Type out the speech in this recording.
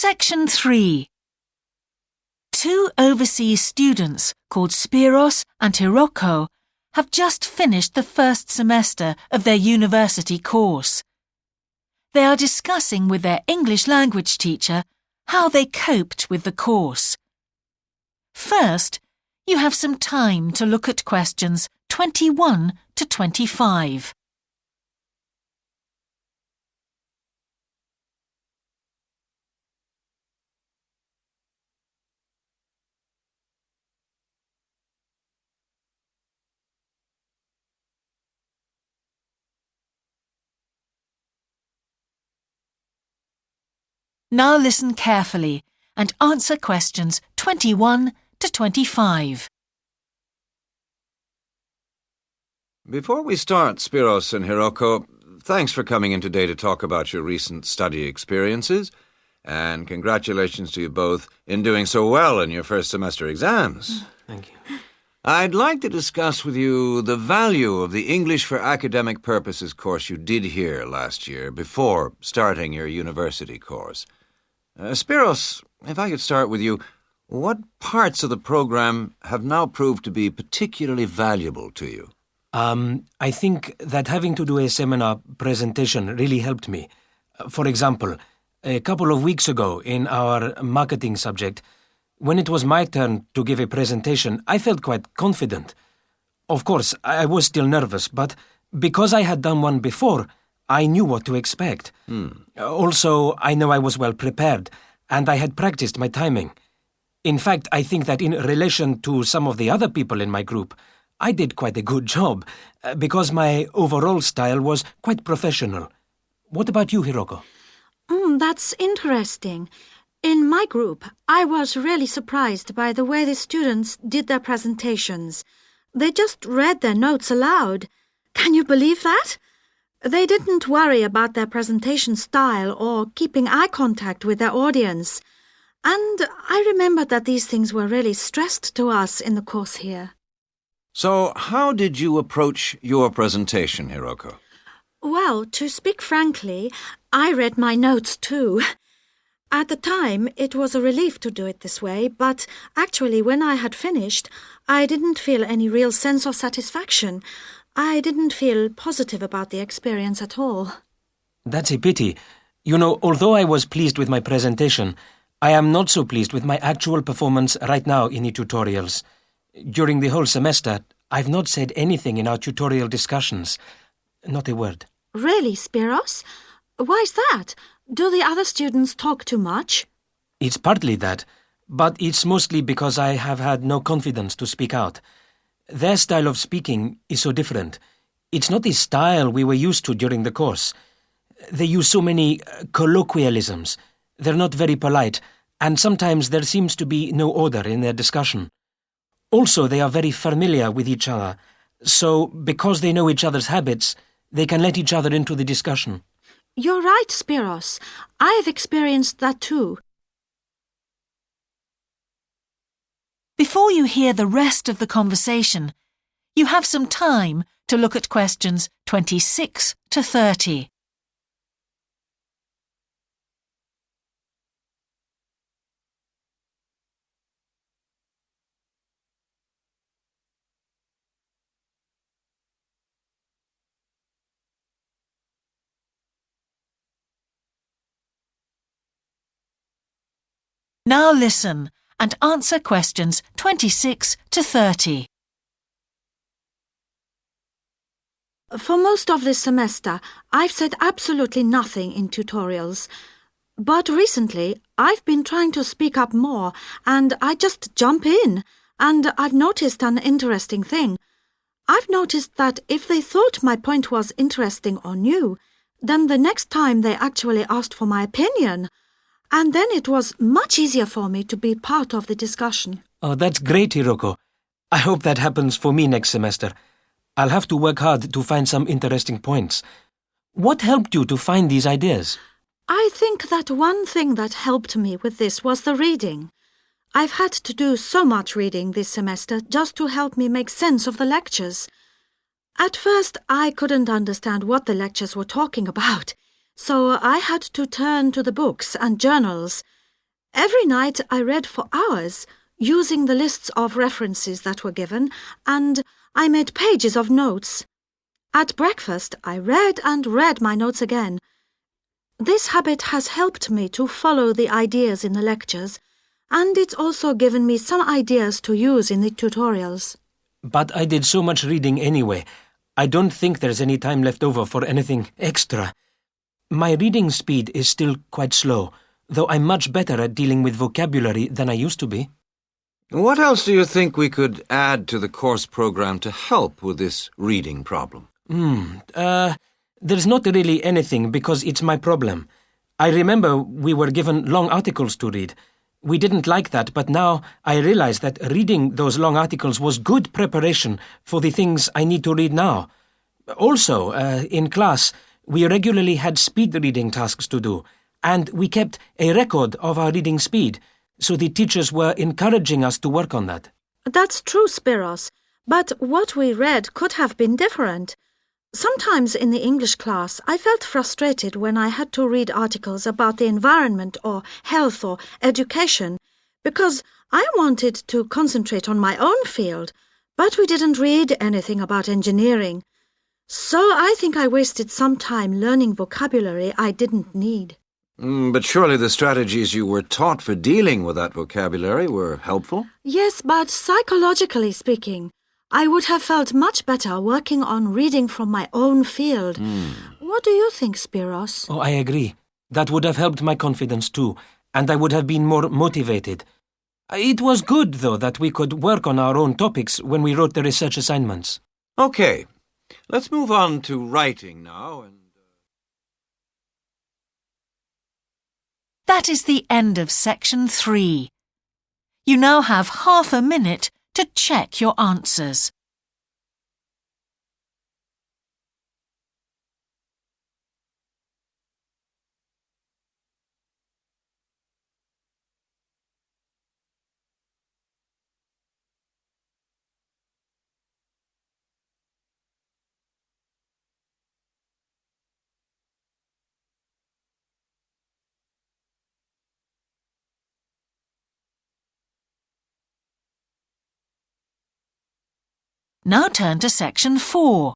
Section 3. Two overseas students called Spiros and Hiroko have just finished the first semester of their university course. They are discussing with their English language teacher how they coped with the course. First, you have some time to look at questions 21 to 25. Now listen carefully and answer questions 21 to 25. Before we start, Spiros and Hiroko, thanks for coming in today to talk about your recent study experiences, and congratulations to you both in doing so well in your first semester exams. Thank you. I'd like to discuss with you the value of the English for Academic Purposes course you did here last year before starting your university course. Spiros, if I could start with you, what parts of the program have now proved to be particularly valuable to you? I think that having to do a seminar presentation really helped me. For example, a couple of weeks ago in our marketing subject, when it was my turn to give a presentation, I felt quite confident. Of course, I was still nervous, but because I had done one before, I knew what to expect. Also, I know I was well prepared, and I had practiced my timing. In fact, I think that in relation to some of the other people in my group, I did quite a good job, because my overall style was quite professional. What about you, Hiroko? That's interesting. In my group, I was really surprised by the way the students did their presentations. They just read their notes aloud. Can you believe that? They didn't worry about their presentation style or keeping eye contact with their audience. And I remember that these things were really stressed to us in the course here. So, how did you approach your presentation, Hiroko? Well, to speak frankly, I read my notes too. At the time, it was a relief to do it this way, but actually when I had finished, I didn't feel any real sense of satisfaction. I didn't feel positive about the experience at all. That's a pity. You know, although I was pleased with my presentation, I am not so pleased with my actual performance right now in the tutorials. During the whole semester, I've not said anything in our tutorial discussions. Not a word. Really, Spiros? Why's that? Do the other students talk too much? It's partly that, but it's mostly because I have had no confidence to speak out. Their style of speaking is so different. It's not the style we were used to during the course. They use so many colloquialisms. They're not very polite, and sometimes there seems to be no order in their discussion. Also, they are very familiar with each other, so because they know each other's habits, they can let each other into the discussion. You're right, Spiros. I've experienced that too. Before you hear the rest of the conversation, you have some time to look at questions 26 to 30. Now listen and answer questions 26 to 30. For most of this semester, I've said absolutely nothing in tutorials. But recently, I've been trying to speak up more, and I just jump in. And I've noticed an interesting thing. I've noticed that if they thought my point was interesting or new, then the next time they actually asked for my opinion. And then it was much easier for me to be part of the discussion. Oh, that's great, Hiroko. I hope that happens for me next semester. I'll have to work hard to find some interesting points. What helped you to find these ideas? I think that one thing that helped me with this was the reading. I've had to do so much reading this semester just to help me make sense of the lectures. At first, I couldn't understand what the lectures were talking about, so I had to turn to the books and journals. Every night I read for hours, using the lists of references that were given, and I made pages of notes. At breakfast, I read and read my notes again. This habit has helped me to follow the ideas in the lectures, and it's also given me some ideas to use in the tutorials. But I did so much reading anyway. I don't think there's any time left over for anything extra. My reading speed is still quite slow, though I'm much better at dealing with vocabulary than I used to be. What else do you think we could add to the course program to help with this reading problem? There's not really anything because it's my problem. I remember we were given long articles to read. We didn't like that, but now I realize that reading those long articles was good preparation for the things I need to read now. Also, in class, we regularly had speed reading tasks to do, and we kept a record of our reading speed, so the teachers were encouraging us to work on that. That's true, Spiros, but what we read could have been different. Sometimes in the English class, I felt frustrated when I had to read articles about the environment or health or education, because I wanted to concentrate on my own field, but we didn't read anything about engineering. So I think I wasted some time learning vocabulary I didn't need. But surely the strategies you were taught for dealing with that vocabulary were helpful? Yes, but psychologically speaking, I would have felt much better working on reading from my own field. What do you think, Spiros? Oh, I agree. That would have helped my confidence too, and I would have been more motivated. It was good, though, that we could work on our own topics when we wrote the research assignments. Okay, let's move on to writing now. That is the end of section 3. You now have half a minute to check your answers. Now turn to section 4.